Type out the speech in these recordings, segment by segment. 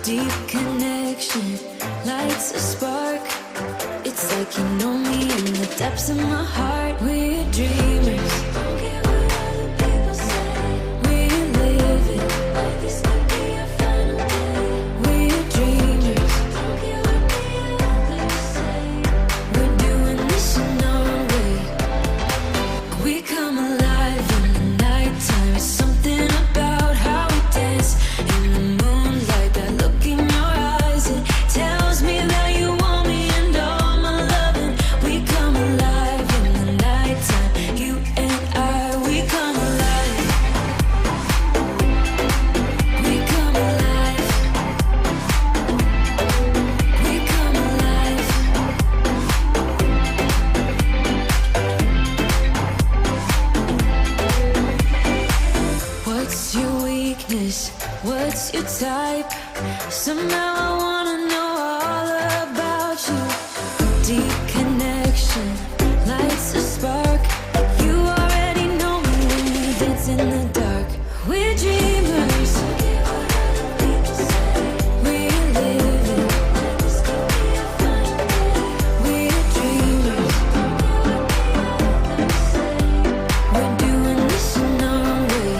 Deep connection lights a spark. It's like you know me in the depths of my heart. We're dreamers. Don't care what other people say. We're living like this could be our final day. We're dreamers. Don't care what the others say. We're doing this in our way. We come alive in the nighttime. It's something about how we dance in the moonlight. That look in your eyes, it tells me that you want me and all my loving. We come alive in the nighttime. You and I, we come alive. We come alive. We come alive. What's your weakness? What's your type? Somehow I wanna know all about you. Deep connection lights a spark. You already know me when we dance in the dark. We're dreamers. We're living. We're dreamers. We're doing this in our way.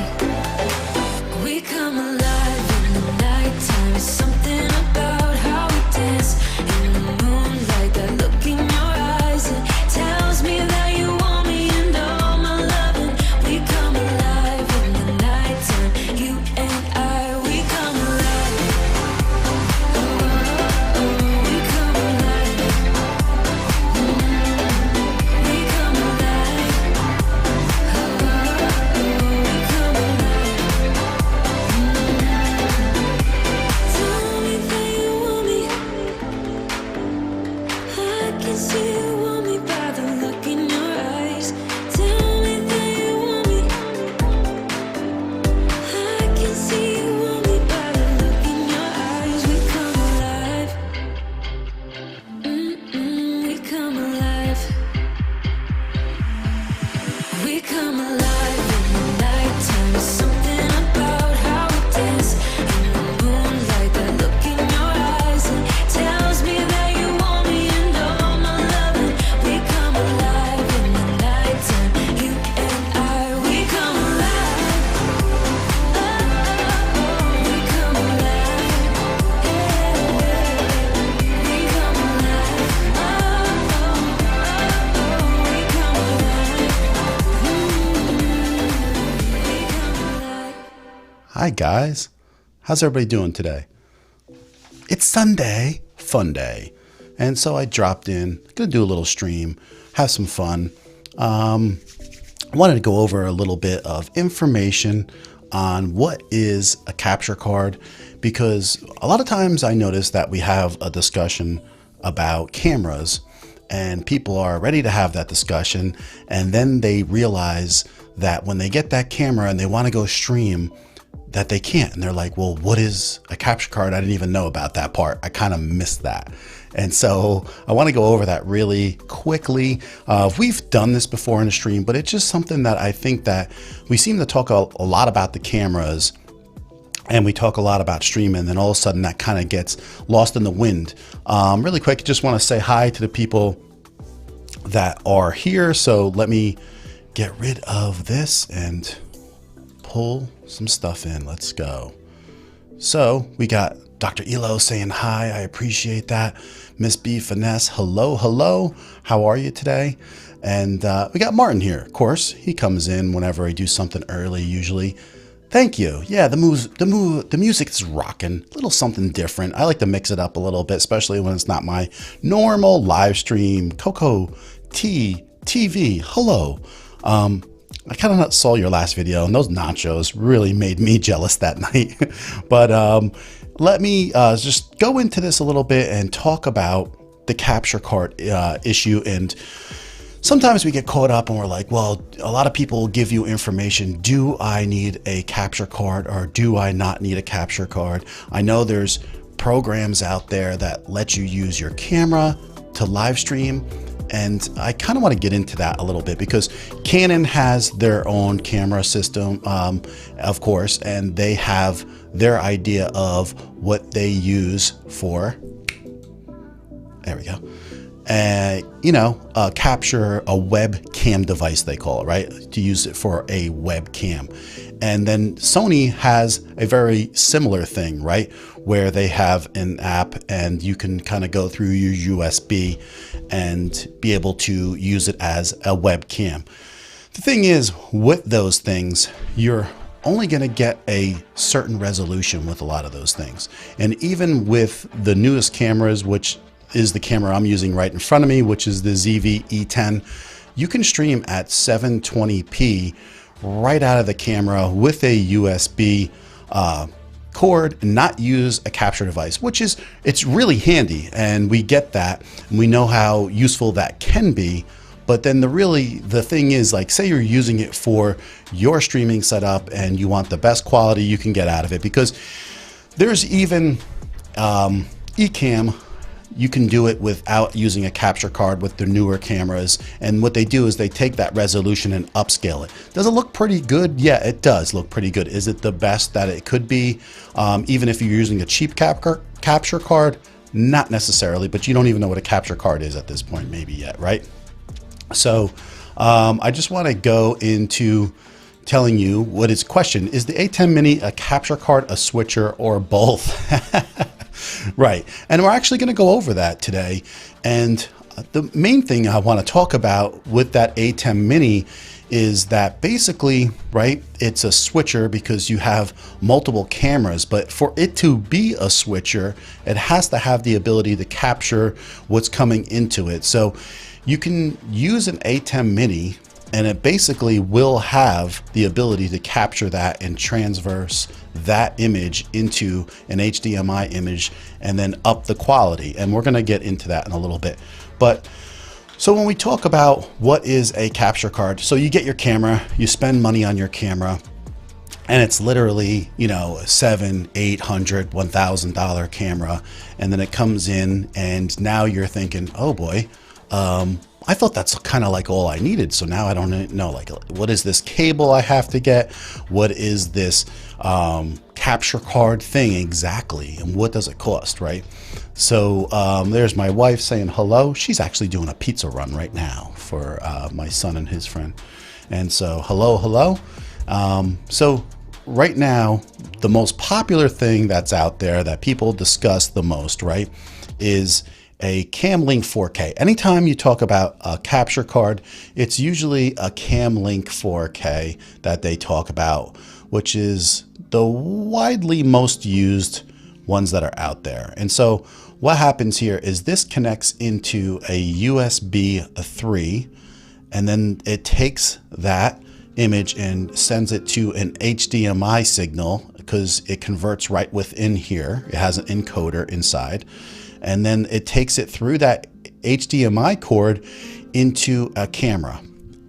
We come alive in the nighttime. It's something about how we dance in the moonlight. That look in your eyes, it tells me that you want me and all my loving. We come alive in the nighttime. You and I, we come alive. We come alive. We come alive. We come alive. Tell me that you want me. I can see you want me by the look in your eyes. Tell me that you want me. I can see you want me by the look in your eyes. We come alive. We come alive. We come alive in the nighttime. It's something about how we dance in the moonlight. That look in your eyes, it tells me that you want me and all my loving. We come alive in the nighttime. You and I, we come alive. We come alive. We come alive. We come alive. Hi guys, how's everybody doing today? It's Sunday, fun day, and so I dropped in, gonna do a little stream, have some fun. I wanted to go over a little bit of information on what is a capture card, because a lot of times I notice that we have a discussion about cameras and people are ready to have that discussion, and then they realize that when they get that camera and they want to go stream, that they can't. And they're like, well, what is a capture card? I didn't even know about that part. I kind of missed that. And so I want to go over that really quickly. We've done this before in a stream, but it's just something that I think that we seem to talk a lot about the cameras and we talk a lot about streaming, and then all of a sudden that kind of gets lost in the wind. Really quick, just want to say hi to the people that are here. So let me get rid of this and pull some stuff in. Let's go. So we got Dr. Elo saying hi. I appreciate that. Miss B Finesse, hello, hello. How are you today? And we got Martin here. Of course, he comes in whenever I do something early, usually. Thank you. Yeah, the music is rocking. A little something different. I like to mix it up a little bit, especially when it's not my normal live stream. Coco T TV. Hello. I kind of saw your last video, and those nachos really made me jealous that night. But let me just go into this a little bit and talk about the capture card issue. And sometimes we get caught up and we're like, well, a lot of people give you information. Do I need a capture card or do I not need a capture card? I know there's programs out there that let you use your camera to live stream. And I kind of want to get into that a little bit because Canon has their own camera system, of course, and they have their idea of what they use for, there we go, capture a webcam device, they call it, right? To use it for a webcam. And then Sony has a very similar thing, right? Where they have an app and you can kind of go through your USB and be able to use it as a webcam. The thing is, with those things, you're only going to get a certain resolution with a lot of those things. And even with the newest cameras, which is the camera I'm using right in front of me, which is the ZV E10, you can stream at 720p right out of the camera with a USB cord and not use a capture device, which is, it's really handy, and we get that and we know how useful that can be. But then the thing is, like, say you're using it for your streaming setup and you want the best quality you can get out of it, because there's even Ecamm, you can do it without using a capture card with the newer cameras. And what they do is they take that resolution and upscale it. Does it look pretty good? Yeah, it does look pretty good. Is it the best that it could be? Even if you're using a cheap capture card? Not necessarily, but you don't even know what a capture card is at this point, maybe yet, right? So I just want to go into telling you what is question. Is the A10 Mini a capture card, a switcher, or both? Right. And we're actually going to go over that today. And the main thing I want to talk about with that A10 Mini is that basically, right, it's a switcher because you have multiple cameras, but for it to be a switcher, it has to have the ability to capture what's coming into it. So you can use an A10 Mini and it basically will have the ability to capture that and transverse that image into an HDMI image and then up the quality. And we're going to get into that in a little bit. But so when we talk about what is a capture card, so you get your camera, you spend money on your camera, and it's literally, you know, $700, $800, $1,000 camera. And then it comes in and now you're thinking, oh boy, I thought that's kind of like all I needed. So now I don't know, like, what is this cable I have to get? What is this capture card thing exactly? And what does it cost, right? So there's my wife saying hello. She's actually doing a pizza run right now for my son and his friend. And so hello. So right now, the most popular thing that's out there that people discuss the most, right, is a Camlink 4K. Anytime you talk about a capture card, it's usually a Camlink 4K that they talk about, which is the widely most used ones that are out there. And so what happens here is this connects into a USB 3, and then it takes that image and sends it to an HDMI signal because it converts right within here. It has an encoder inside. And then it takes it through that HDMI cord into a camera.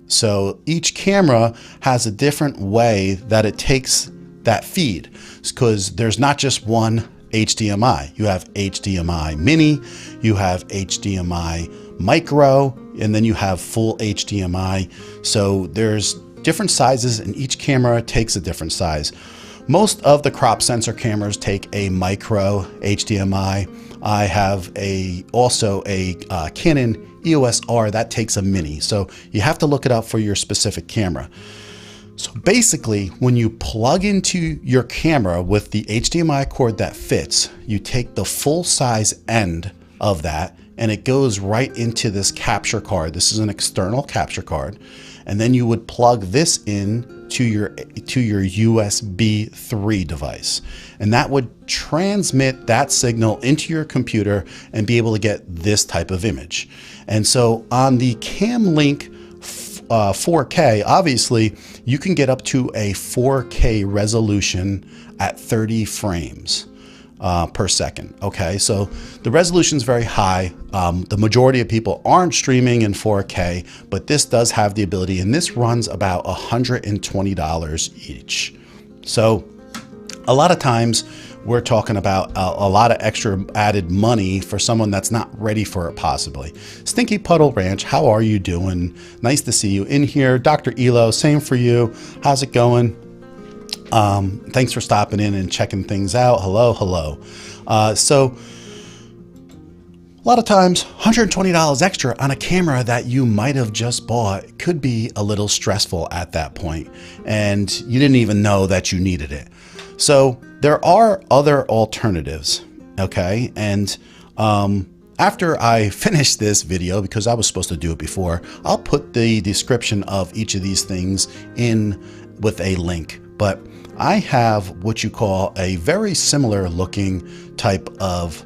So each camera has a different way that it takes that feed, because there's not just one HDMI. You have HDMI mini, you have HDMI micro, and then you have full HDMI. So there's different sizes and each camera takes a different size. Most of the crop sensor cameras take a micro HDMI. I have also a Canon EOS R that takes a mini. So you have to look it up for your specific camera. So basically, when you plug into your camera with the HDMI cord that fits, you take the full size end of that and it goes right into this capture card. This is an external capture card. And then you would plug this in to your USB 3 device. And that would transmit that signal into your computer and be able to get this type of image. And so on the Camlink 4K, obviously you can get up to a 4K resolution at 30 frames per second. Okay, so the resolution is very high. The majority of people aren't streaming in 4K, but this does have the ability, and this runs about $120 each. So A lot of times we're talking about a lot of extra added money for someone that's not ready for it possibly. Stinky Puddle Ranch, how are you doing? Nice to see you in here. Dr. Elo, same for you. How's it going? Thanks for stopping in and checking things out. Hello. So a lot of times, $120 extra on a camera that you might have just bought could be a little stressful at that point, and you didn't even know that you needed it. So there are other alternatives, okay? And after I finish this video, because I was supposed to do it before, I'll put the description of each of these things in with a link. But I have what you call a very similar looking type of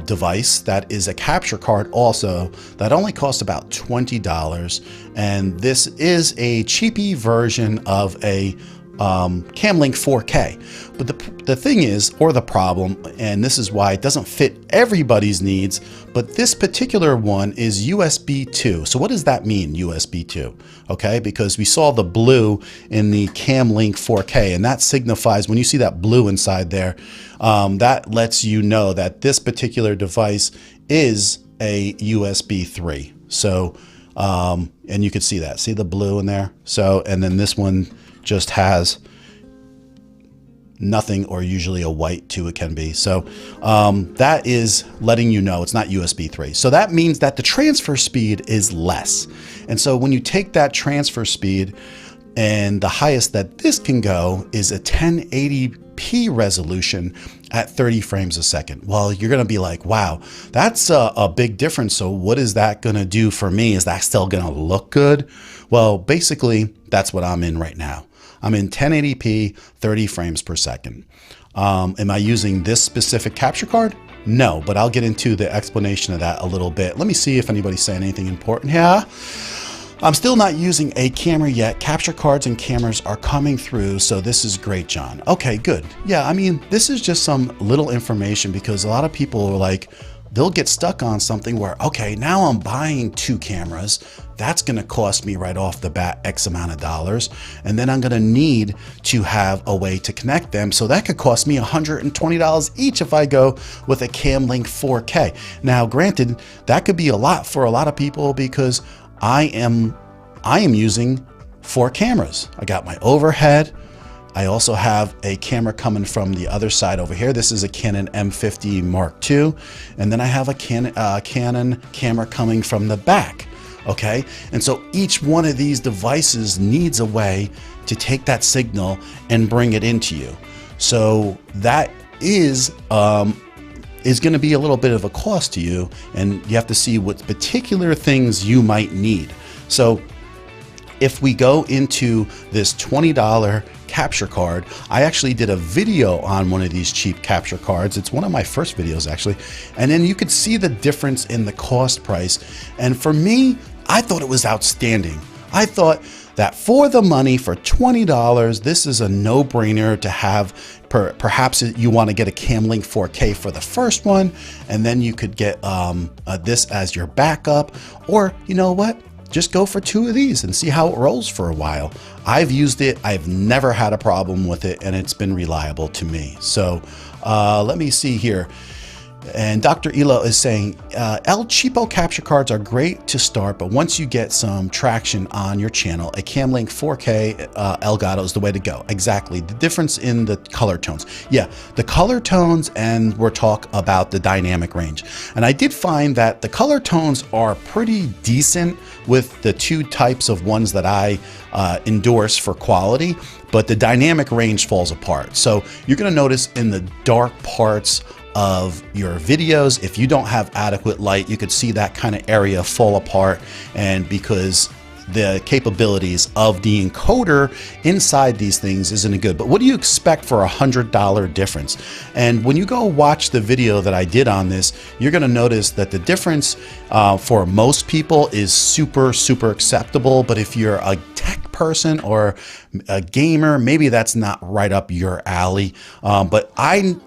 device that is a capture card also that only costs about $20, and this is a cheapy version of a Camlink 4K. But the thing is, or the problem, and this is why it doesn't fit everybody's needs, but this particular one is USB 2. So what does that mean, USB 2? Okay, because we saw the blue in the Camlink 4K, and that signifies, when you see that blue inside there, that lets you know that this particular device is a USB 3. So, and you can see that, see the blue in there? So, and then this one just has nothing, or usually a white too, it can be. So that is letting you know it's not USB 3. So that means that the transfer speed is less. And so when you take that transfer speed, and the highest that this can go is a 1080p resolution at 30 frames a second. Well, you're going to be like, wow, that's a big difference. So what is that going to do for me? Is that still going to look good? Well, basically, that's what I'm in right now. I'm in 1080p, 30 frames per second. Am I using this specific capture card? No, but I'll get into the explanation of that a little bit. Let me see if anybody's saying anything important here. I'm still not using a camera yet. Capture cards and cameras are coming through, so this is great, John. Okay, good. Yeah, I mean, this is just some little information, because a lot of people are like, they'll get stuck on something where, okay, now I'm buying 2 cameras. That's gonna cost me right off the bat X amount of dollars. And then I'm gonna need to have a way to connect them. So that could cost me $120 each if I go with a Camlink 4K. Now, granted, that could be a lot for a lot of people, because I am using 4 cameras. I got my overhead. I also have a camera coming from the other side over here. This is a Canon M50 Mark II. And then I have a Canon camera coming from the back. Okay. And so each one of these devices needs a way to take that signal and bring it into you. So that is going to be a little bit of a cost to you, and you have to see what particular things you might need. So if we go into this $20 capture card, I actually did a video on one of these cheap capture cards. It's one of my first videos actually. And then you could see the difference in the cost price. And for me, I thought it was outstanding. I thought that for the money, for $20, this is a no-brainer to have. Perhaps you want to get a Camlink 4K for the first one, and then you could get this as your backup, or you know what? Just go for 2 of these and see how it rolls for a while. I've used it. I've never had a problem with it, and it's been reliable to me. So let me see here. And Dr. Elo is saying, El Cheapo capture cards are great to start, but once you get some traction on your channel, a Camlink 4K Elgato is the way to go. Exactly. The difference in the color tones. Yeah, the color tones, and we'll talk about the dynamic range. And I did find that the color tones are pretty decent with the 2 types of ones that I endorse for quality, but the dynamic range falls apart. So you're going to notice in the dark parts of your videos, if you don't have adequate light, you could see that kind of area fall apart, and because the capabilities of the encoder inside these things isn't good. But what do you expect for $100 difference? And when you go watch the video that I did on this, you're going to notice that the difference for most people is super acceptable. But if you're a tech person or a gamer, maybe that's not right up your alley. But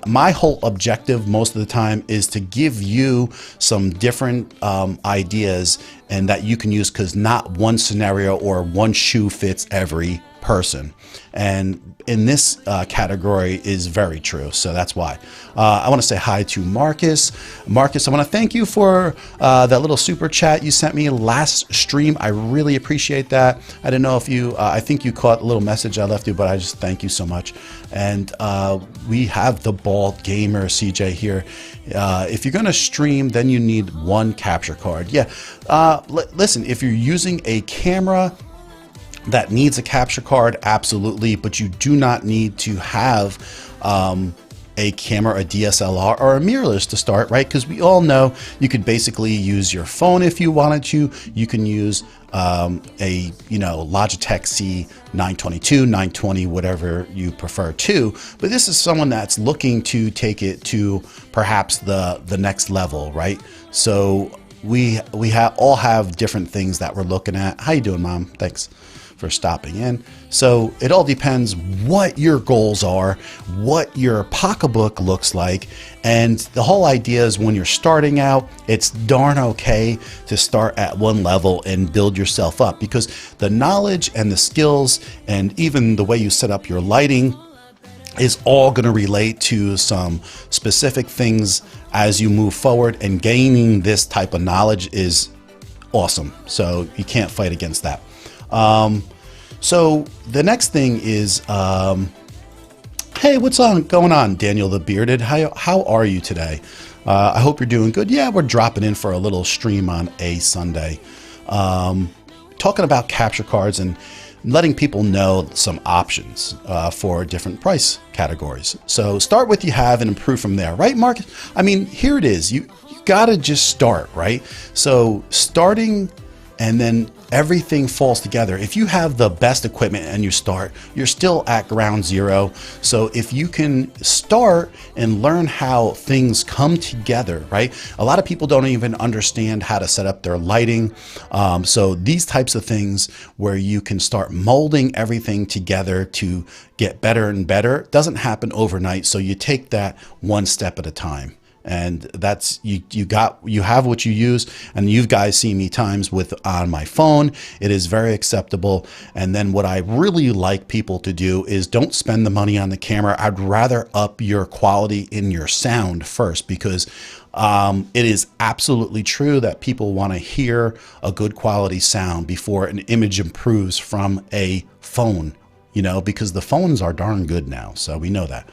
my whole objective most of the time is to give you some different ideas and that you can use, because not one scenario or one shoe fits every person. And in this category is very true. So that's why. I want to say hi to Marcus. Marcus, I want to thank you for that little super chat you sent me last stream. I really appreciate that. I didn't know if you, I think you caught a little message I left you, but I just thank you so much. And we have the Bald Gamer CJ here. If you're going to stream, then you need one capture card. Yeah. Listen, if you're using a camera that needs a capture card, absolutely, but you do not need to have a camera, a DSLR, or a mirrorless to start, right? Because we all know you could basically use your phone if you wanted to. You can use a Logitech C922, 920, whatever you prefer to. But this is someone that's looking to take it to perhaps the next level, right? So we all have different things that we're looking at. How you doing, Mom? Thanks for stopping in. So it all depends what your goals are, what your pocketbook looks like. And the whole idea is when you're starting out, it's darn okay to start at one level and build yourself up, because the knowledge and the skills and even the way you set up your lighting is all going to relate to some specific things as you move forward, and gaining this type of knowledge is awesome. So you can't fight against that. So the next thing is, hey, what's going on, Daniel the Bearded? How are you today? I hope you're doing good. Yeah, we're dropping in for a little stream on a Sunday, talking about capture cards and letting people know some options for different price categories. So start with you have and improve from there, right, Mark? I mean, here it is. You gotta just start, right? So starting, and then everything falls together. If you have the best equipment and you start, you're still at ground zero. So if you can start and learn how things come together, right? A lot of people don't even understand how to set up their lighting. So these types of things where you can start molding everything together to get better and better doesn't happen overnight. So you take that one step at a time. And that's you have what you use, and you guys see me times with on my phone. It is very acceptable. And then what I really like people to do is don't spend the money on the camera. I'd rather up your quality in your sound first, because it is absolutely true that people want to hear a good quality sound before an image improves from a phone, because the phones are darn good now. So we know that.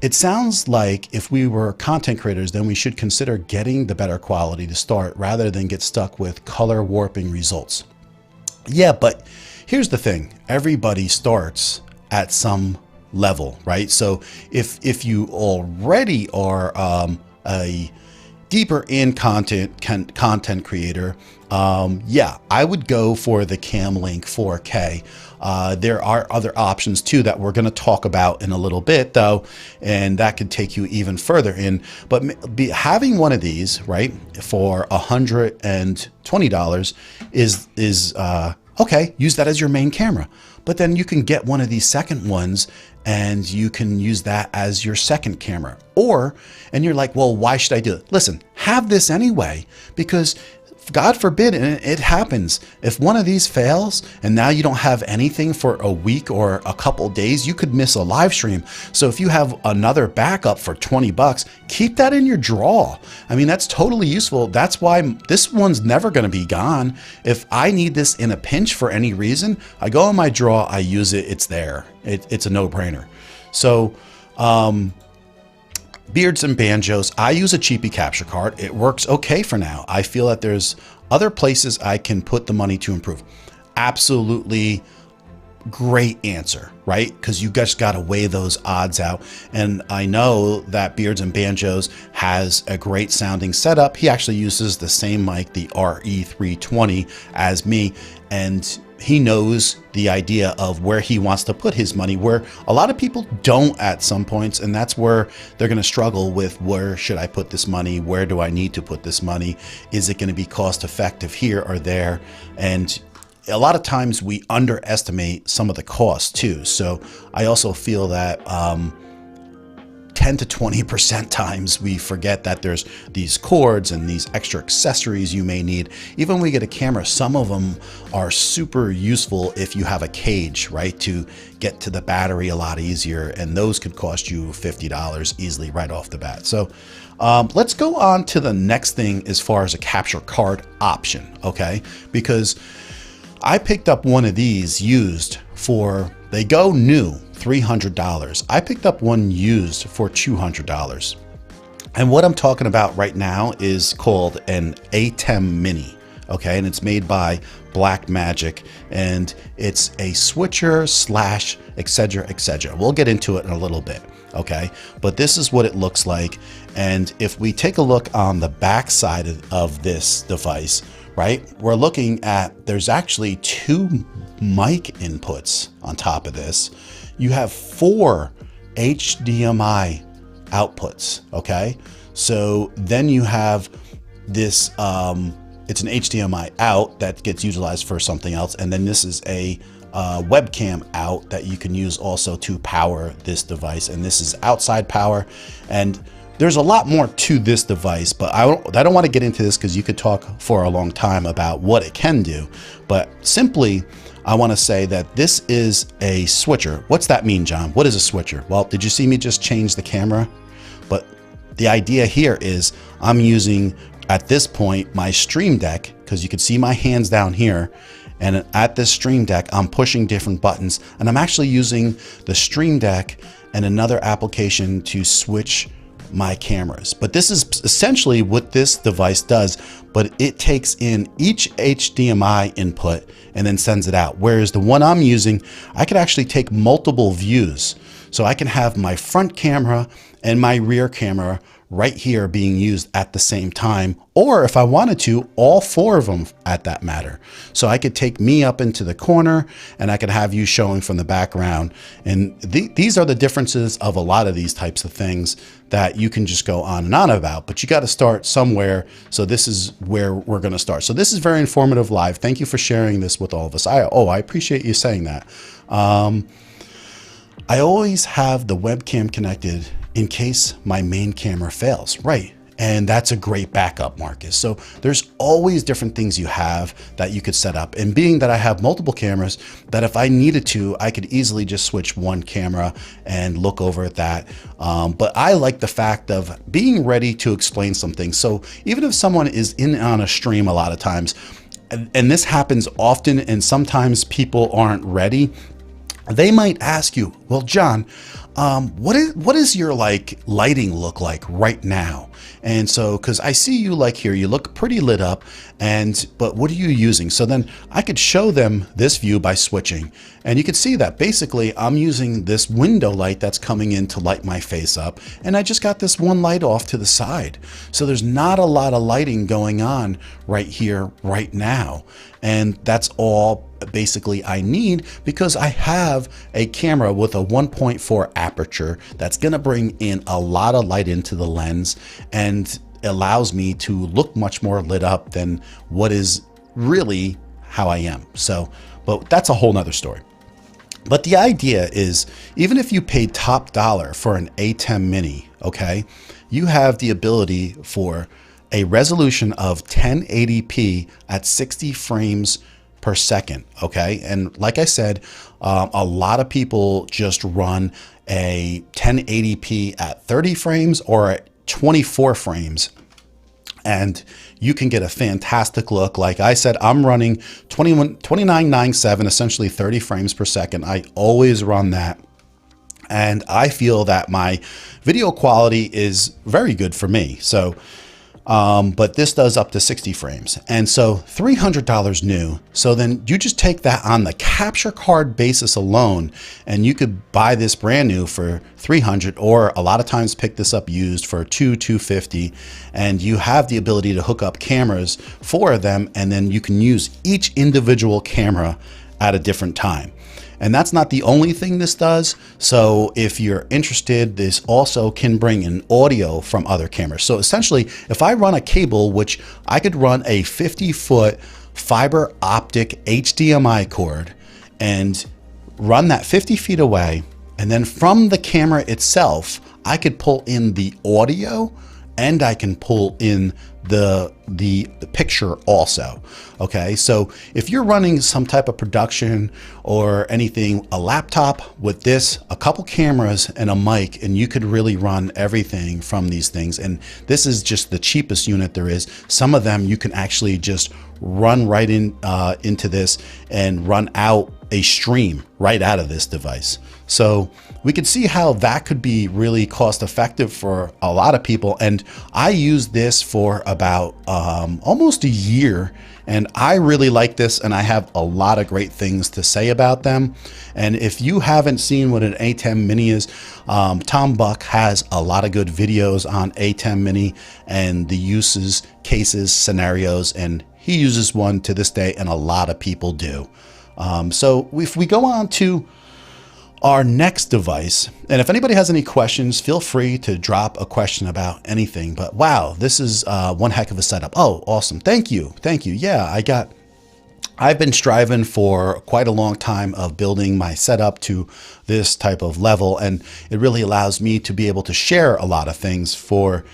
It sounds like if we were content creators, then we should consider getting the better quality to start rather than get stuck with color warping results. Yeah, but here's the thing. Everybody starts at some level, right? So if you already are a deeper in content creator, yeah, I would go for the Camlink 4K. There are other options too that we're going to talk about in a little bit though, and that could take you even further in. But having one of these, right, for $120 is okay. Use that as your main camera, but then you can get one of these second ones and you can use that as your second camera. And you're like, well, why should I do it? Listen, have this anyway, because God forbid, and it happens, if one of these fails and now you don't have anything for a week or a couple days, you could miss a live stream. So if you have another backup for 20 bucks, keep that in your drawer. I mean, that's totally useful. That's why this one's never going to be gone. If I need this in a pinch for any reason, I go in my drawer, I use it, it's there. It's a no-brainer. So, Beards and Banjos, I use a cheapy capture card. It works okay for now. I feel that there's other places I can put the money to improve. Absolutely great answer, right? Because you just got to weigh those odds out. And I know that Beards and Banjos has a great sounding setup. He actually uses the same mic, the RE320, as me. And he knows the idea of where he wants to put his money, where a lot of people don't at some points. And that's where they're going to struggle with, where should I put this money? Where do I need to put this money? Is it going to be cost effective here or there? And a lot of times we underestimate some of the costs too. So I also feel that 10 to 20% times we forget that there's these cords and these extra accessories you may need. Even when we get a camera, some of them are super useful if you have a cage, right, to get to the battery a lot easier, and those could cost you $50 easily right off the bat. So let's go on to the next thing as far as a capture card option, okay? Because I picked up one of these used for, they go new, $300. I picked up one used for $200. And what I'm talking about right now is called an ATEM Mini, okay? And it's made by Black Magic, and it's a switcher slash etc. etc. We'll get into it in a little bit, okay? But this is what it looks like. And if we take a look on the back side of this device, right, we're looking at, there's actually 2 mic inputs on top of this. You have 4 HDMI outputs, okay? So then you have this, it's an HDMI out that gets utilized for something else. And then this is a webcam out that you can use also to power this device. And this is outside power. And there's a lot more to this device, but I don't want to get into this because you could talk for a long time about what it can do. But simply, I want to say that this is a switcher. What's that mean, John? What is a switcher? Well, did you see me just change the camera? But the idea here is I'm using, at this point, my Stream Deck, because you can see my hands down here. And at this Stream Deck, I'm pushing different buttons, and I'm actually using the Stream Deck and another application to switch my cameras. But this is essentially what this device does, but it takes in each HDMI input and then sends it out. Whereas the one I'm using, I could actually take multiple views. So I can have my front camera and my rear camera right here being used at the same time, or if I wanted to, all 4 of them at that matter. So I could take me up into the corner and I could have you showing from the background. And these are the differences of a lot of these types of things that you can just go on and on about, but you got to start somewhere. So this is where we're going to start. So this is very informative live. Thank you for sharing this with all of us. I appreciate you saying that. I always have the webcam connected in case my main camera fails, right? And that's a great backup, Marcus. So there's always different things you have that you could set up. And being that I have multiple cameras, that if I needed to, I could easily just switch one camera and look over at that. But I like the fact of being ready to explain something. So even if someone is in on a stream a lot of times, and this happens often, and sometimes people aren't ready, they might ask you, well, John, what is your lighting look like right now? And so, because I see you here, you look pretty lit up, but what are you using? So then I could show them this view by switching, and you can see that basically I'm using this window light that's coming in to light my face up, and I just got this one light off to the side. So there's not a lot of lighting going on right here, right now. And that's all basically I need, because I have a camera with a 1.4 aperture that's going to bring in a lot of light into the lens and allows me to look much more lit up than what is really how I am. So, but that's a whole nother story. But the idea is, even if you paid top dollar for an ATEM Mini, okay, you have the ability for a resolution of 1080p at 60 frames per second, okay? And like I said, a lot of people just run a 1080p at 30 frames or at 24 frames, and you can get a fantastic look. Like I said, I'm running 2997, essentially 30 frames per second. I always run that. And I feel that my video quality is very good for me. So, but this does up to 60 frames. And so $300 new. So then you just take that on the capture card basis alone, and you could buy this brand new for $300, or a lot of times pick this up used for $250. And you have the ability to hook up cameras for them, and then you can use each individual camera at a different time. And that's not the only thing this does. So if you're interested, this also can bring in audio from other cameras. So essentially, if I run a cable, which I could run a 50-foot fiber optic HDMI cord and run that 50 feet away, and then from the camera itself, I could pull in the audio and I can pull in the picture also. Okay, so if you're running some type of production or anything, a laptop with this, a couple cameras and a mic, and you could really run everything from these things. And this is just the cheapest unit there is. Some of them you can actually just run right into this and run out a stream right out of this device. So we could see how that could be really cost effective for a lot of people. And I used this for about almost a year, and I really like this, and I have a lot of great things to say about them. And if you haven't seen what an A10 Mini is, Tom Buck has a lot of good videos on A10 Mini and the uses, cases, scenarios, and he uses one to this day, and a lot of people do. So if we go on to our next device, and if anybody has any questions, feel free to drop a question about anything. But wow, this is one heck of a setup. Oh, awesome. Thank you. Thank you. Yeah, I've been striving for quite a long time of building my setup to this type of level, and it really allows me to be able to share a lot of things for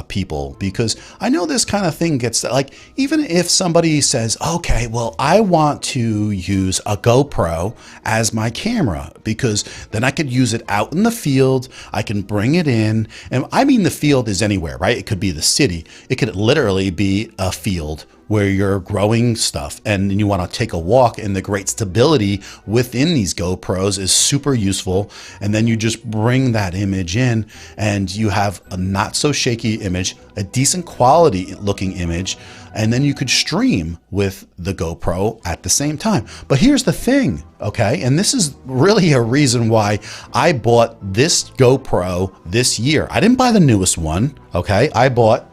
people, because I know this kind of thing gets like, even if somebody says, okay, well, I want to use a GoPro as my camera, because then I could use it out in the field, I can bring it in, and I mean the field is anywhere, right? It could be the city, it could literally be a field where you're growing stuff and you want to take a walk, and the great stability within these GoPros is super useful. And then you just bring that image in and you have a not so shaky image, a decent quality looking image, and then you could stream with the GoPro at the same time. But here's the thing, okay? And this is really a reason why I bought this GoPro this year. I didn't buy the newest one, okay? I bought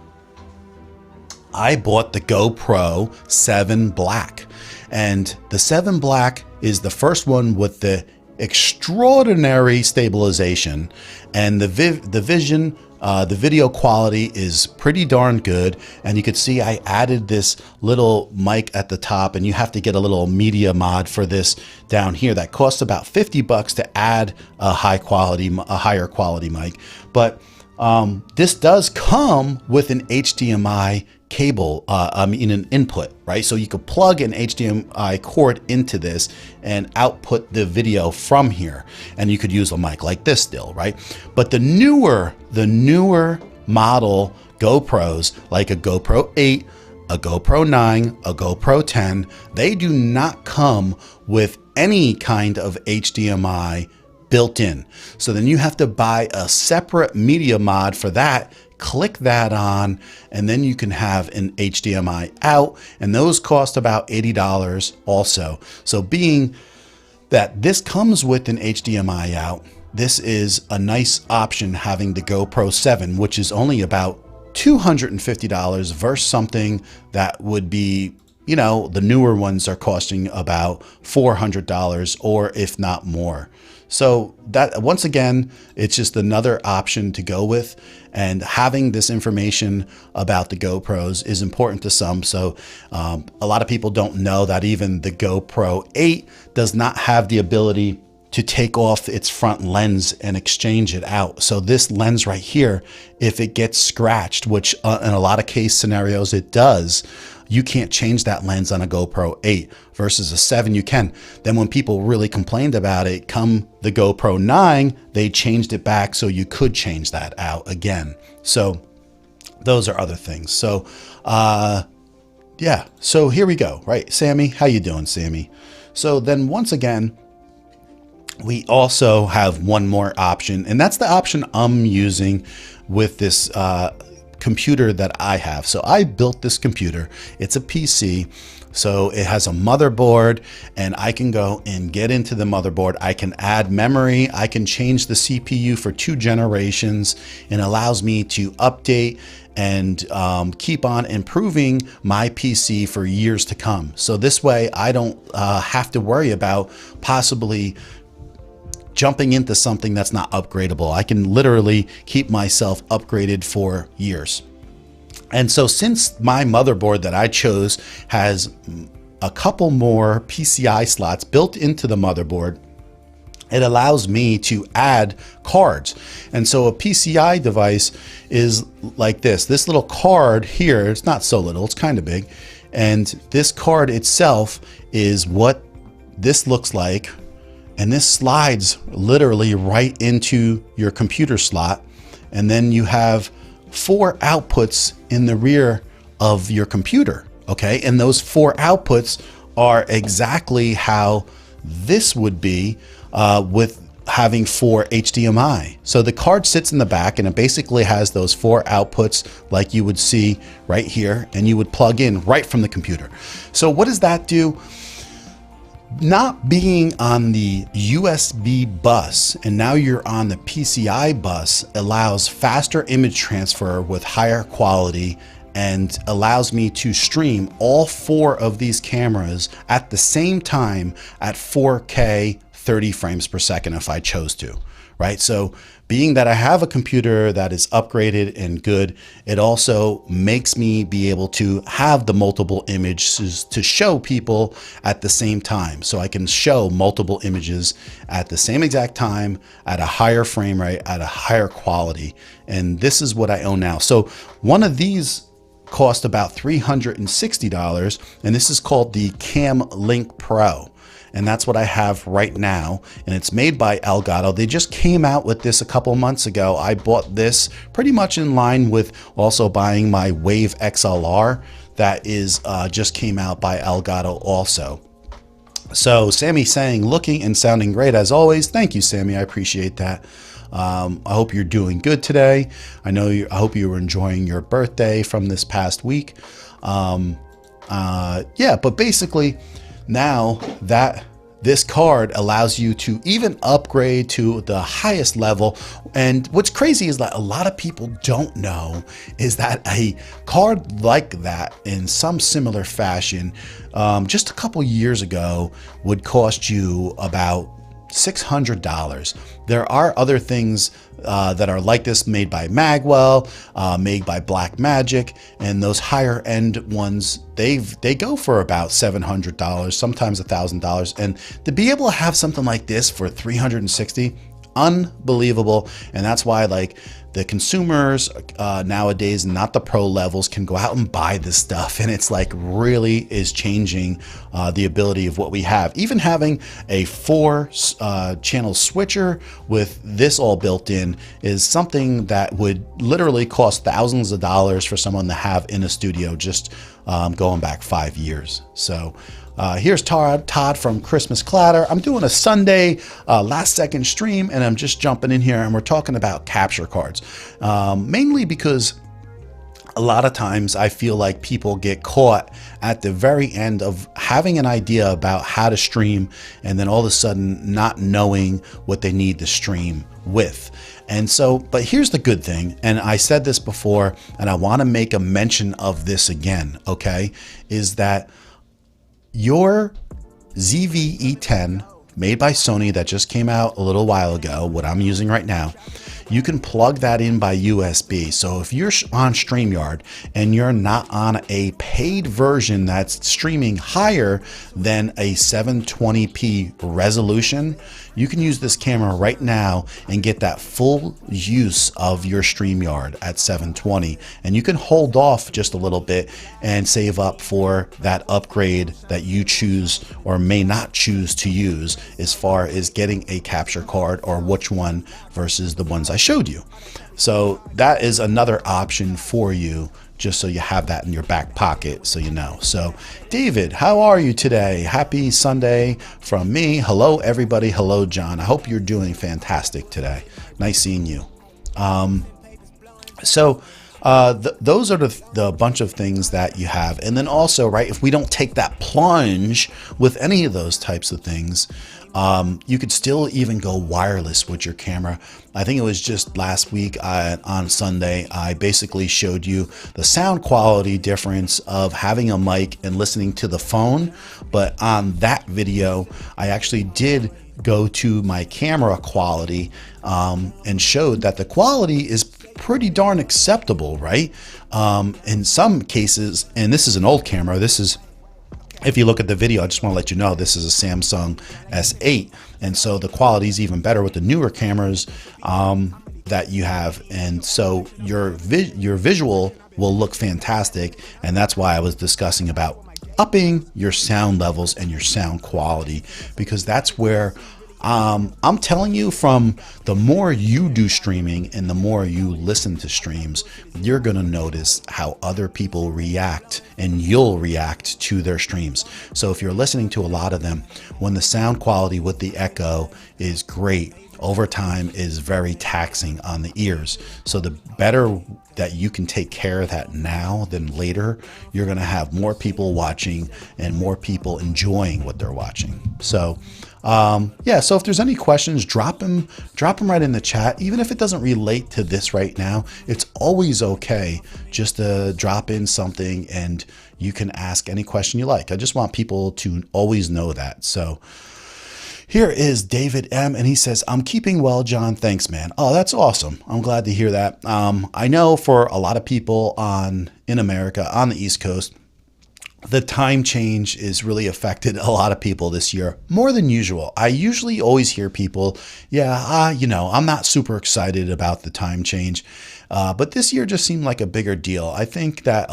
the GoPro 7 Black, and the 7 Black is the first one with the extraordinary stabilization, and the video quality is pretty darn good. And you could see I added this little mic at the top, and you have to get a little media mod for this down here that costs about 50 bucks to add a higher quality mic. But this does come with an HDMI cable, an input, right? So you could plug an HDMI cord into this and output the video from here, and you could use a mic like this still, right? But the newer model GoPros, like a GoPro 8, a GoPro 9, a GoPro 10, they do not come with any kind of HDMI built in. So then you have to buy a separate media mod for that, click that on, and then you can have an HDMI out, and those cost about $80 also. So being that this comes with an HDMI out, this is a nice option, having the GoPro 7, which is only about $250 versus something that would be, you know, the newer ones are costing about $400 or if not more. So that, once again, it's just another option to go with, and having this information about the GoPros is important to some. So a lot of people don't know that even the GoPro 8 does not have the ability to take off its front lens and exchange it out. So this lens right here, if it gets scratched, which in a lot of case scenarios it does, you can't change that lens on a GoPro 8 versus a 7 you can. Then when people really complained about it, come the GoPro 9, they changed it back so you could change that out again. So those are other things. So yeah, so here we go, right? Sammy, how you doing, Sammy? So then once again, we also have one more option, and that's the option I'm using with this computer that I have. So I built this computer. It's a PC. So it has a motherboard, and I can go and get into the motherboard. I can add memory. I can change the CPU for 2 generations, and allows me to update and keep on improving my PC for years to come. So this way I don't have to worry about possibly jumping into something that's not upgradable. I can literally keep myself upgraded for years. And so since my motherboard that I chose has a couple more PCI slots built into the motherboard, it allows me to add cards. And so a PCI device is like this little card here. It's not so little, it's kind of big. And this card itself is what this looks like. And this slides literally right into your computer slot. And then you have 4 outputs in the rear of your computer. Okay. And those 4 outputs are exactly how this would be with having 4 HDMI. So the card sits in the back and it basically has those 4 outputs like you would see right here, and you would plug in right from the computer. So what does that do? Not being on the USB bus and now you're on the PCI bus allows faster image transfer with higher quality and allows me to stream all 4 of these cameras at the same time at 4K 30 frames per second if I chose to, right? So being that I have a computer that is upgraded and good, it also makes me be able to have the multiple images to show people at the same time. So I can show multiple images at the same exact time at a higher frame rate, at a higher quality. And this is what I own now. So one of these cost about $360, and this is called the Cam Link Pro. And that's what I have right now. And it's made by Elgato. They just came out with this a couple months ago. I bought this pretty much in line with also buying my Wave XLR that is just came out by Elgato also. So Sammy saying, looking and sounding great as always. Thank you, Sammy. I appreciate that. I hope you're doing good today. I hope you were enjoying your birthday from this past week. Yeah, but basically, now that this card allows you to even upgrade to the highest level. And what's crazy is that a lot of people don't know is that a card like that in some similar fashion, just a couple years ago would cost you about $600. There are other things that are like this made by Magwell, made by Blackmagic, and those higher end ones, they go for about $700, sometimes $1,000. And to be able to have something like this for $360, unbelievable. And that's why like the consumers nowadays, not the pro levels, can go out and buy this stuff. And it's like really is changing the ability of what we have. Even having a 4 channel switcher with this all built in is something that would literally cost thousands of dollars for someone to have in a studio, just going back 5 years. So here's Todd from Christmas Clatter. I'm doing a Sunday last second stream, and I'm just jumping in here and we're talking about capture cards, mainly because a lot of times I feel like people get caught at the very end of having an idea about how to stream and then all of a sudden not knowing what they need to stream with. And so, but here's the good thing, and I said this before and I want to make a mention of this again, okay, is that your ZV-E10 made by Sony that just came out a little while ago, what I'm using right now, you can plug that in by USB. So if you're on StreamYard and you're not on a paid version that's streaming higher than a 720p resolution, you can use this camera right now and get that full use of your StreamYard at 720. And you can hold off just a little bit and save up for that upgrade that you choose or may not choose to use as far as getting a capture card or which one versus the ones I showed you. So that is another option for you, just so you have that in your back pocket so you know. So David, how are you today? Happy Sunday from me. Hello everybody. Hello John. I hope you're doing fantastic today. Nice seeing you. Those are the bunch of things that you have. And then also, right, if we don't take that plunge with any of those types of things, you could still even go wireless with your camera. I think it was just last week on Sunday, I basically showed you the sound quality difference of having a mic and listening to the phone. But on that video, I actually did go to my camera quality and showed that the quality is pretty darn acceptable, right? In some cases, and this is an old camera, this is if you look at the video, I just want to let you know this is a Samsung S8, and so the quality is even better with the newer cameras that you have, and so your visual will look fantastic, and that's why I was discussing about upping your sound levels and your sound quality, because that's where I'm telling you, from the more you do streaming and the more you listen to streams, you're going to notice how other people react, and you'll react to their streams. So if you're listening to a lot of them, when the sound quality with the echo is great, over time is very taxing on the ears. So the better that you can take care of that now than later, you're going to have more people watching and more people enjoying what they're watching. So yeah, so if there's any questions, drop them right in the chat. Even if it doesn't relate to this right now, it's always okay just to drop in something and you can ask any question you like. I just want people to always know that. So here is David M, and he says, I'm keeping well, John. Thanks, man. Oh, that's awesome. I'm glad to hear that. I know for a lot of people in America, on the East Coast, the time change is really affected a lot of people this year, more than usual. I usually always hear people, I'm not super excited about the time change. But this year just seemed like a bigger deal. I think that,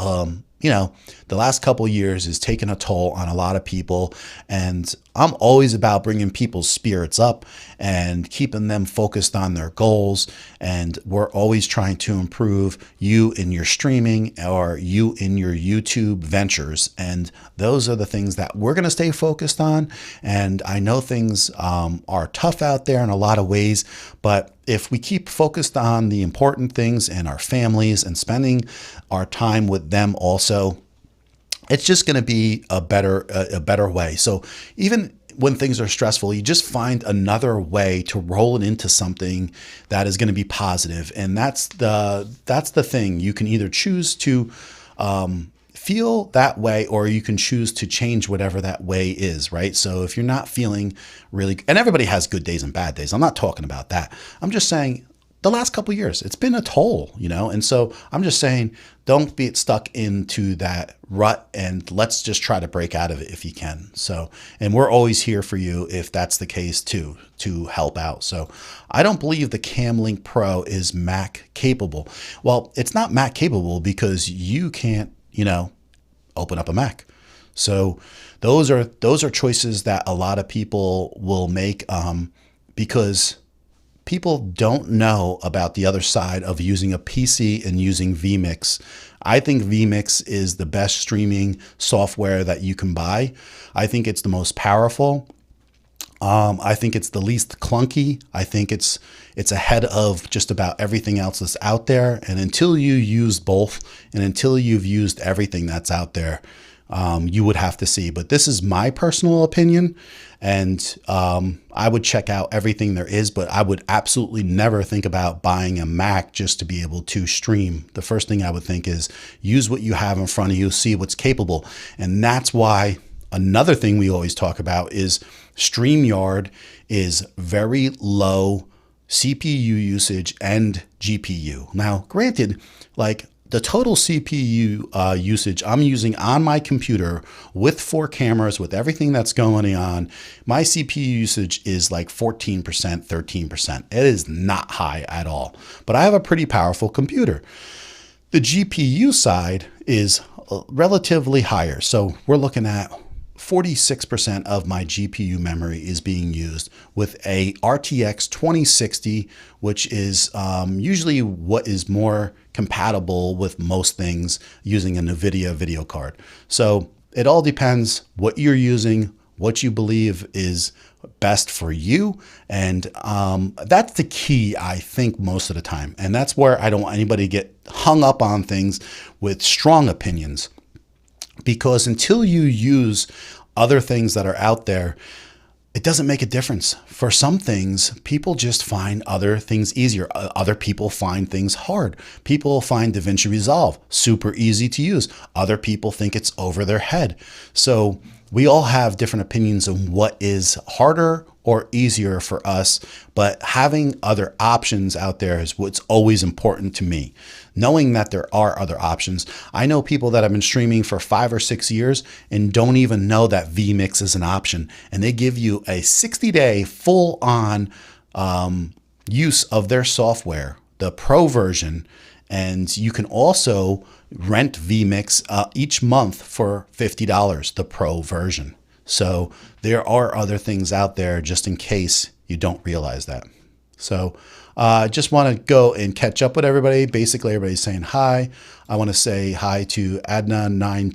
the last couple of years has taken a toll on a lot of people, and I'm always about bringing people's spirits up and keeping them focused on their goals. And we're always trying to improve you in your streaming or you in your YouTube ventures. And those are the things that we're going to stay focused on. And I know things are tough out there in a lot of ways, but if we keep focused on the important things and our families and spending our time with them also, it's just going to be a better way. So even when things are stressful, you just find another way to roll it into something that is going to be positive. And that's the thing. You can either choose to feel that way, or you can choose to change whatever that way is, right? So if you're not feeling really, and everybody has good days and bad days. I'm not talking about that. I'm just saying the last couple of years, it's been a toll, and so I'm just saying, don't be stuck into that rut, and let's just try to break out of it if you can. So, and we're always here for you if that's the case too, to help out. So I don't believe the Camlink Pro is Mac capable. Well, it's not Mac capable because you can't, open up a Mac. So those are choices that a lot of people will make because people don't know about the other side of using a PC and using vMix. I think vMix is the best streaming software that you can buy. I think it's the most powerful. I think it's the least clunky. I think it's ahead of just about everything else that's out there. And until you use both, and until you've used everything that's out there, you would have to see. But this is my personal opinion, and I would check out everything there is, but I would absolutely never think about buying a Mac just to be able to stream. The first thing I would think is use what you have in front of you, see what's capable. And that's why another thing we always talk about is StreamYard is very low CPU usage and GPU. Now, granted, like the total CPU usage I'm using on my computer with 4 cameras, with everything that's going on, my CPU usage is like 14%, 13%. It is not high at all, but I have a pretty powerful computer. The GPU side is relatively higher. So we're looking at 46% of my GPU memory is being used with a RTX 2060, which is usually what is more compatible with most things using a NVIDIA video card. So it all depends what you're using, what you believe is best for you. And that's the key, I think, most of the time. And that's where I don't want anybody to get hung up on things with strong opinions. Because until you use other things that are out there, it doesn't make a difference. For some things, people just find other things easier. Other people find things hard. People find DaVinci Resolve super easy to use. Other people think it's over their head. So we all have different opinions on what is harder, or easier for us, but having other options out there is what's always important to me. Knowing that there are other options. I know people that have been streaming for 5 or 6 years and don't even know that vMix is an option. And they give you a 60-day full-on use of their software, the pro version. And you can also rent vMix each month for $50, the pro version. So there are other things out there just in case you don't realize that. So I just want to go and catch up with everybody. Basically, everybody's saying hi. I want to say hi to Adna9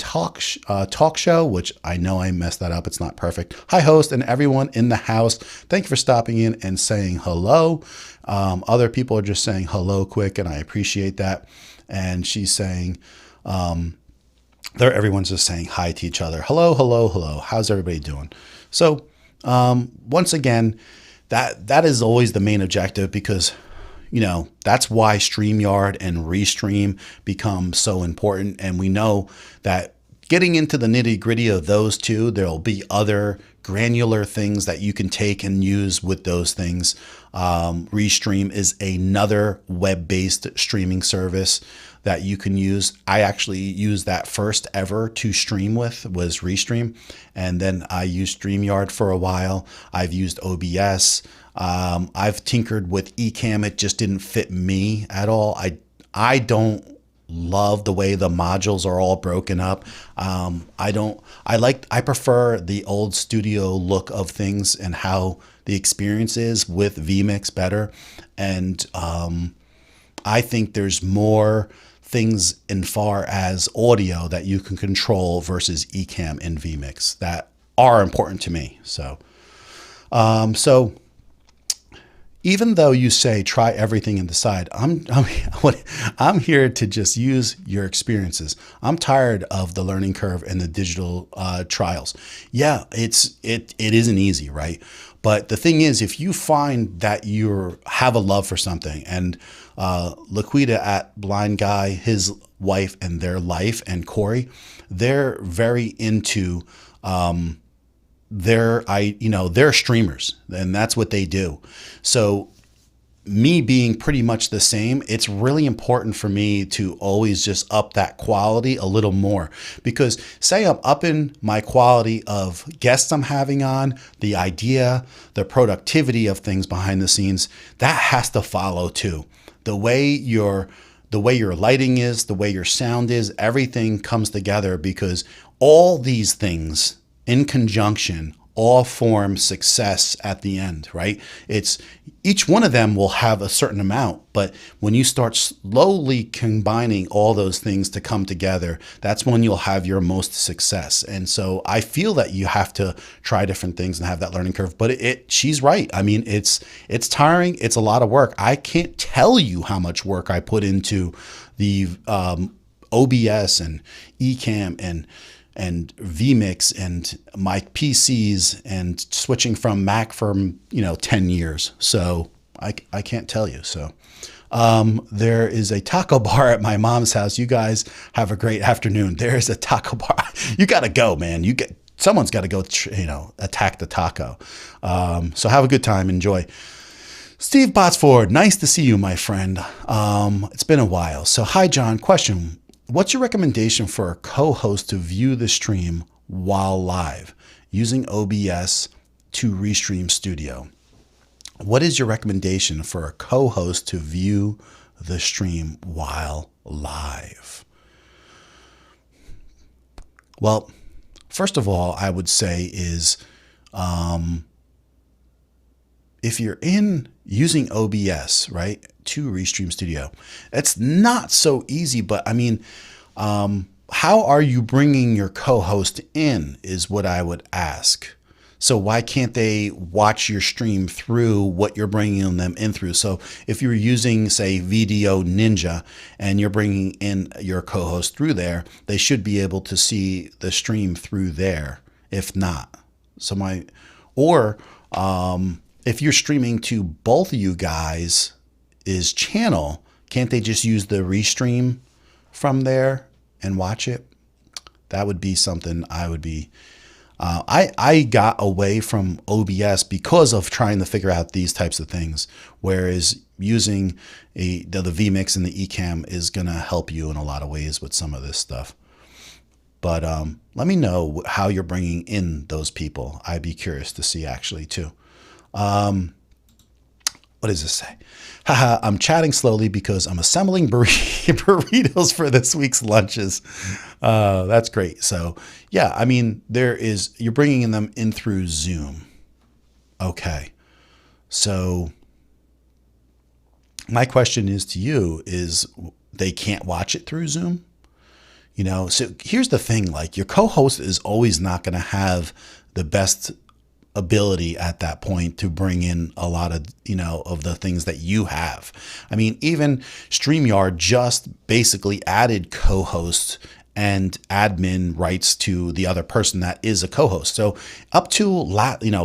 Talk Show, which I know I messed that up. It's not perfect. Hi, host, and everyone in the house. Thank you for stopping in and saying hello. Other people are just saying hello quick, and I appreciate that. And she's saying... everyone's just saying hi to each other. Hello, hello, hello. How's everybody doing? So once again, that is always the main objective, because that's why StreamYard and Restream become so important. And we know that getting into the nitty gritty of those two, there'll be other granular things that you can take and use with those things. Restream is another web-based streaming service that you can use. I actually used that first ever to stream with was Restream. And then I used StreamYard for a while. I've used OBS. I've tinkered with Ecamm. It just didn't fit me at all. I don't love the way the modules are all broken up. I prefer the old studio look of things and how the experience is with vMix better. And I think there's more things in far as audio that you can control versus Ecamm and vMix that are important to me. So even though you say try everything and decide, I'm here to just use your experiences. I'm tired of the learning curve and the digital trials. Yeah, it isn't easy, right? But the thing is, if you find that you have a love for something, and Laquita at Blind Guy, his wife and their life, and Corey, they're very into they're streamers, and that's what they do. So me being pretty much the same, it's really important for me to always just up that quality a little more, because say I'm upping my quality of guests I'm having on, the idea, the productivity of things behind the scenes, that has to follow too. The way your lighting is, the way your sound is, everything comes together, because all these things in conjunction all form success at the end, right? It's each one of them will have a certain amount, but when you start slowly combining all those things to come together, that's when you'll have your most success. And so I feel that you have to try different things and have that learning curve. But she's right. I mean, it's tiring. It's a lot of work. I can't tell you how much work I put into the OBS and Ecamm and vMix and my PCs and switching from Mac for 10 years. So I can't tell you. So there is a taco bar at my mom's house. You guys have a great afternoon. There is a taco bar. You got to go, man. Someone's got to go, attack the taco. So have a good time. Enjoy. Steve Botsford, nice to see you, my friend. It's been a while. So hi, John. Question. What's your recommendation for a co-host to view the stream while live using OBS to Restream Studio? What is your recommendation for a co-host to view the stream while live? Well, first of all, I would say is if you're using OBS, right, to Restream Studio, it's not so easy, but I mean, how are you bringing your co-host in is what I would ask. So why can't they watch your stream through what you're bringing them in through? So if you're using, say, Video Ninja and you're bringing in your co-host through there, they should be able to see the stream through there. If not, if you're streaming to both of you guys' channel, can't they just use the Restream from there and watch it? That would be something I would be I got away from OBS because of trying to figure out these types of things, whereas using the vMix and the Ecamm is going to help you in a lot of ways with some of this stuff. But let me know how you're bringing in those people. I'd be curious to see actually too. What does this say? Haha, I'm chatting slowly because I'm assembling burritos for this week's lunches. That's great. So yeah, I mean, you're bringing them in through Zoom. Okay. So my question is to you is they can't watch it through Zoom? So here's the thing, like your co-host is always not going to have the best ability at that point to bring in a lot of, of the things that you have. I mean, even StreamYard just basically added co-host and admin rights to the other person that is a co-host. So up to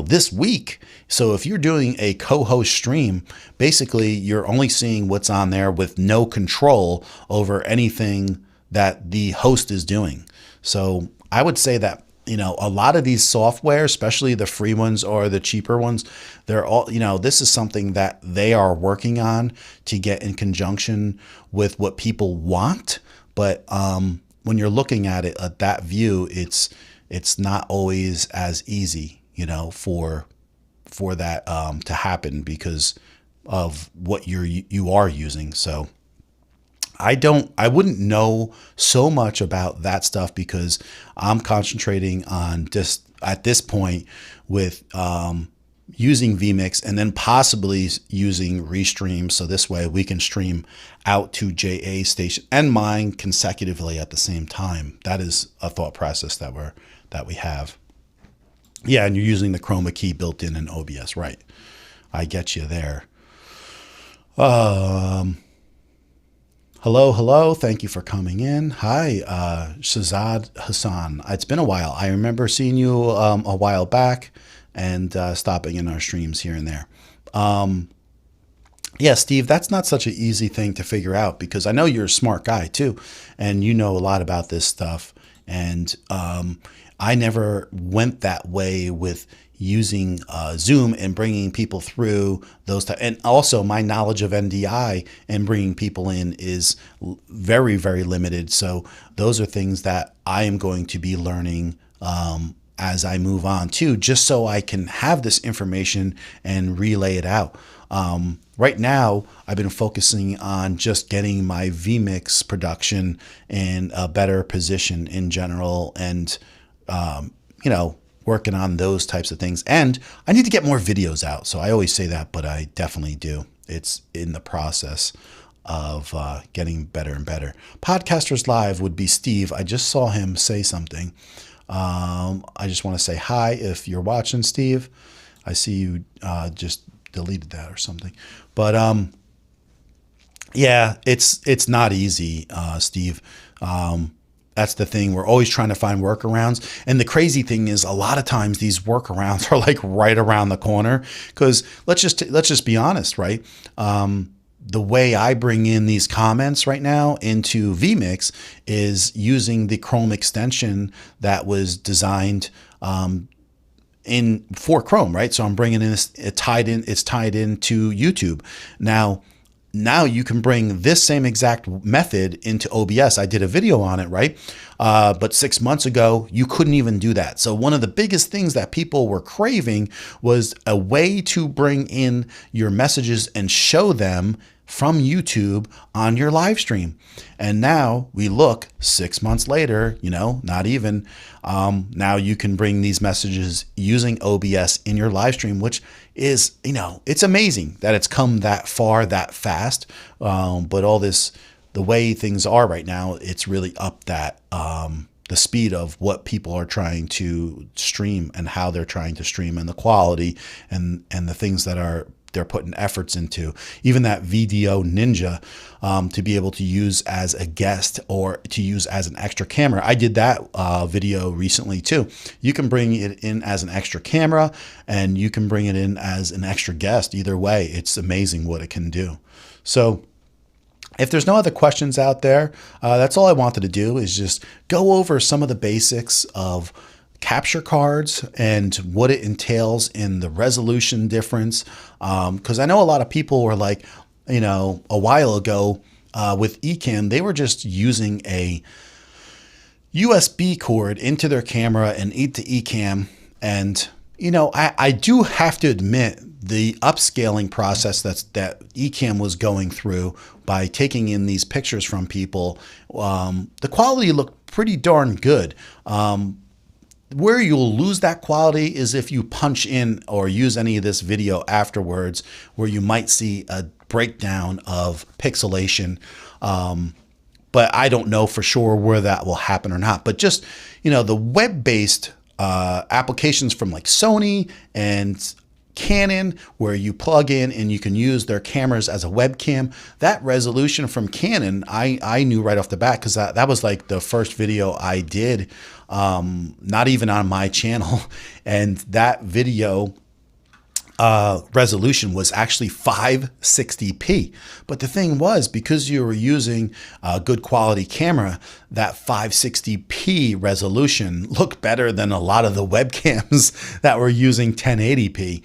this week. So if you're doing a co-host stream, basically you're only seeing what's on there with no control over anything that the host is doing. So I would say that a lot of these software, especially the free ones or the cheaper ones, they're all, this is something that they are working on to get in conjunction with what people want. But when you're looking at it at that view, it's not always as easy, for that to happen because of what you are using. So I wouldn't know so much about that stuff because I'm concentrating on just at this point with using vMix and then possibly using Restream. So this way we can stream out to JA station and mine consecutively at the same time. That is a thought process that we have. Yeah, and you're using the chroma key built in OBS, right? I get you there. Hello. Thank you for coming in. Hi, Shazad Hassan. It's been a while. I remember seeing you a while back and stopping in our streams here and there. Yeah, Steve, that's not such an easy thing to figure out because I know you're a smart guy too, and you know a lot about this stuff. And I never went that way with using Zoom and bringing people through those and also my knowledge of NDI and bringing people in is very, very limited. So those are things that I am going to be learning as I move on too, just so I can have this information and relay it out. Right now, I've been focusing on just getting my vMix production in a better position in general and, working on those types of things. And I need to get more videos out. So I always say that, but I definitely do. It's in the process of getting better and better. Podcasters Live would be Steve. I just saw him say something. I just want to say hi if you're watching, Steve. I see you just deleted that or something. But yeah, it's not easy, Steve. That's the thing. We're always trying to find workarounds. And the crazy thing is a lot of times these workarounds are like right around the corner because let's just be honest, right? The way I bring in these comments right now into vMix is using the Chrome extension that was designed for Chrome, right? So I'm bringing in it's tied into YouTube. Now you can bring this same exact method into OBS. I did a video on it, right? But 6 months ago, you couldn't even do that. So one of the biggest things that people were craving was a way to bring in your messages and show them from YouTube on your live stream. And now we look 6 months later, not even, now you can bring these messages using OBS in your live stream, which is, it's amazing that it's come that far, that fast. But all this, the way things are right now, it's really up that, the speed of what people are trying to stream and how they're trying to stream and the quality and the things that they're putting efforts into. Even that VDO Ninja to be able to use as a guest or to use as an extra camera. I did that video recently too. You can bring it in as an extra camera and you can bring it in as an extra guest. Either way, it's amazing what it can do. So if there's no other questions out there, that's all I wanted to do is just go over some of the basics of capture cards and what it entails in the resolution difference. Because I know a lot of people were like, a while ago with Ecamm, they were just using a USB cord into their camera and into Ecamm. And, I do have to admit the upscaling process that Ecamm was going through by taking in these pictures from people, the quality looked pretty darn good. Where you'll lose that quality is if you punch in or use any of this video afterwards, where you might see a breakdown of pixelation. But I don't know for sure where that will happen or not. But just, the web-based applications from like Sony and Canon, where you plug in and you can use their cameras as a webcam, that resolution from Canon, I knew right off the bat, because that was like the first video I did, not even on my channel. And that video resolution was actually 560p. But the thing was, because you were using a good quality camera, that 560p resolution looked better than a lot of the webcams that were using 1080p.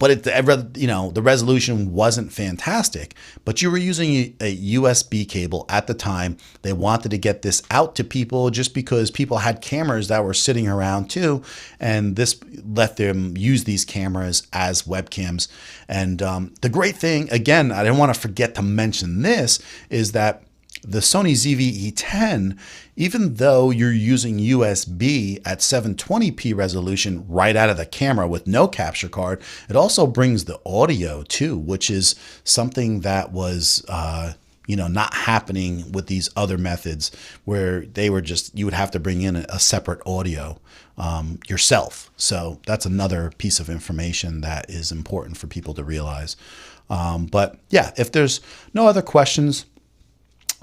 But the resolution wasn't fantastic. But you were using a USB cable at the time. They wanted to get this out to people just because people had cameras that were sitting around too, and this let them use these cameras as webcams. And the great thing, again, I didn't want to forget to mention this, is that the Sony ZV-E10, even though you're using USB at 720p resolution right out of the camera with no capture card, it also brings the audio too, which is something that was not happening with these other methods, where they were you would have to bring in a separate audio yourself. So that's another piece of information that is important for people to realize. But yeah, if there's no other questions,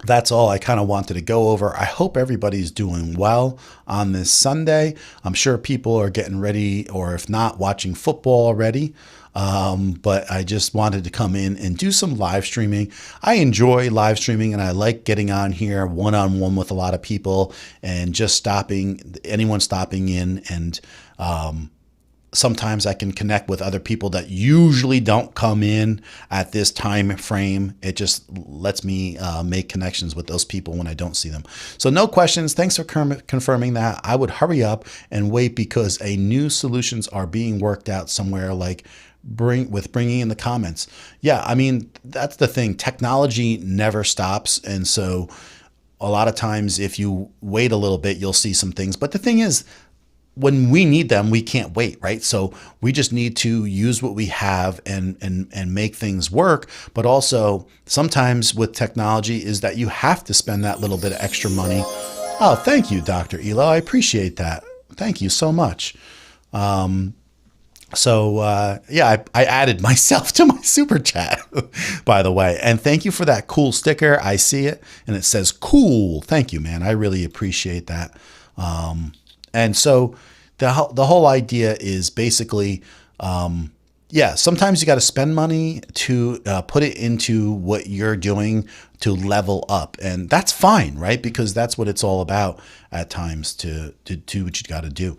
that's all I kind of wanted to go over. I hope everybody's doing well on this Sunday. I'm sure people are getting ready, or if not, watching football already. But I just wanted to come in and do some live streaming. I enjoy live streaming, and I like getting on here one-on-one with a lot of people and just anyone stopping in. And sometimes I can connect with other people that usually don't come in at this time frame. It just lets me make connections with those people when I don't see them. So no questions. Thanks for confirming that. I would hurry up and wait, because new solutions are being worked out somewhere, like bringing in the comments. Yeah, I mean, that's the thing. Technology never stops. And so a lot of times if you wait a little bit, you'll see some things. But the thing is, when we need them, we can't wait, right? So we just need to use what we have and make things work. But also sometimes with technology is that you have to spend that little bit of extra money. Oh, thank you, Dr. Elo. I appreciate that. Thank you so much. Yeah, I added myself to my super chat, by the way. And thank you for that cool sticker. I see it and it says cool. Thank you, man. I really appreciate that. And so the whole idea is basically, sometimes you got to spend money to put it into what you're doing to level up. And that's fine, right? Because that's what it's all about at times, to do what you got to do.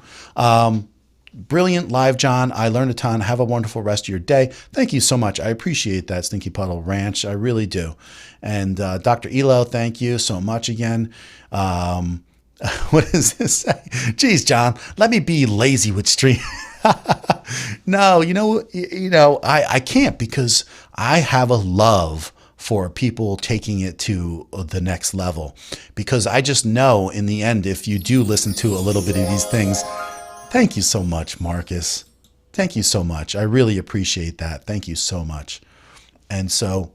Brilliant live, John. I learned a ton. Have a wonderful rest of your day. Thank you so much. I appreciate that, Stinky Puddle Ranch. I really do. And Dr. Elo, thank you so much again. What does this say? Geez, John, let me be lazy with stream. No, I can't, because I have a love for people taking it to the next level, because I just know in the end, if you do listen to a little bit of these things, thank you so much, Marcus. Thank you so much. I really appreciate that. Thank you so much. And so,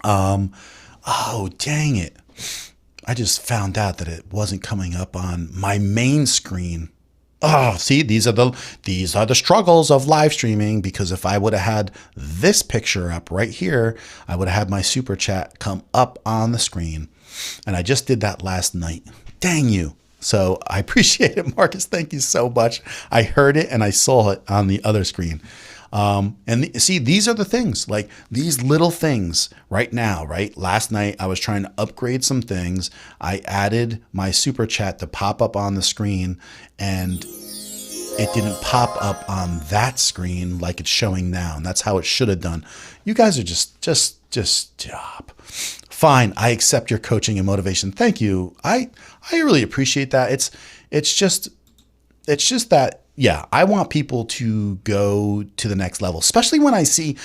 oh, dang it. I just found out that it wasn't coming up on my main screen. Oh, see, these are the struggles of live streaming, because if I would have had this picture up right here, I would have had my super chat come up on the screen. And I just did that last night. Dang you. So I appreciate it, Marcus. Thank you so much. I heard it and I saw it on the other screen. See, these are the things, like these little things right now, right? Last night I was trying to upgrade some things. I added my super chat to pop up on the screen, and it didn't pop up on that screen like it's showing now. And that's how it should have done. You guys are just stop. Fine. I accept your coaching and motivation. Thank you. I really appreciate that. It's just that, yeah, I want people to go to the next level, especially when I see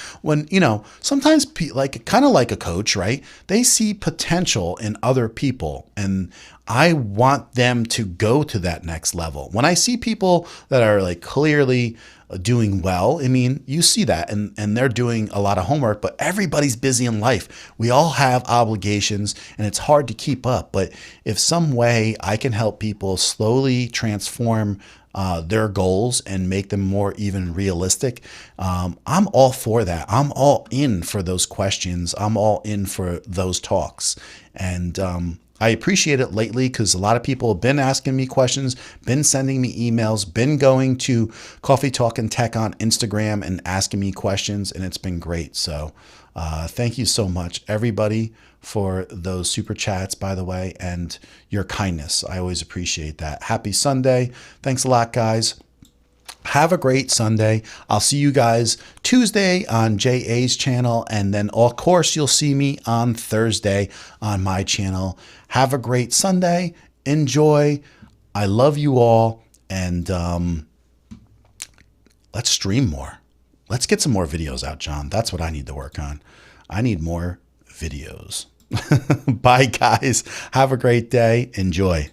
sometimes like kind of like a coach, right? They see potential in other people, and I want them to go to that next level. When I see people that are like clearly doing well, I mean, you see that, and they're doing a lot of homework, but everybody's busy in life. We all have obligations, and it's hard to keep up. But if some way I can help people slowly transform their goals and make them more even realistic, I'm all for that. I'm all in for those questions. I'm all in for those talks. And I appreciate it lately because a lot of people have been asking me questions, been sending me emails, been going to Coffee Talk and Tech on Instagram and asking me questions, and it's been great. So thank you so much, everybody, for those super chats, by the way, and your kindness. I always appreciate that. Happy Sunday. Thanks a lot, guys. Have a great Sunday. I'll see you guys Tuesday on JA's channel. And then, of course, you'll see me on Thursday on my channel. Have a great Sunday. Enjoy. I love you all. And let's stream more. Let's get some more videos out, John. That's what I need to work on. I need more videos. Bye, guys. Have a great day. Enjoy.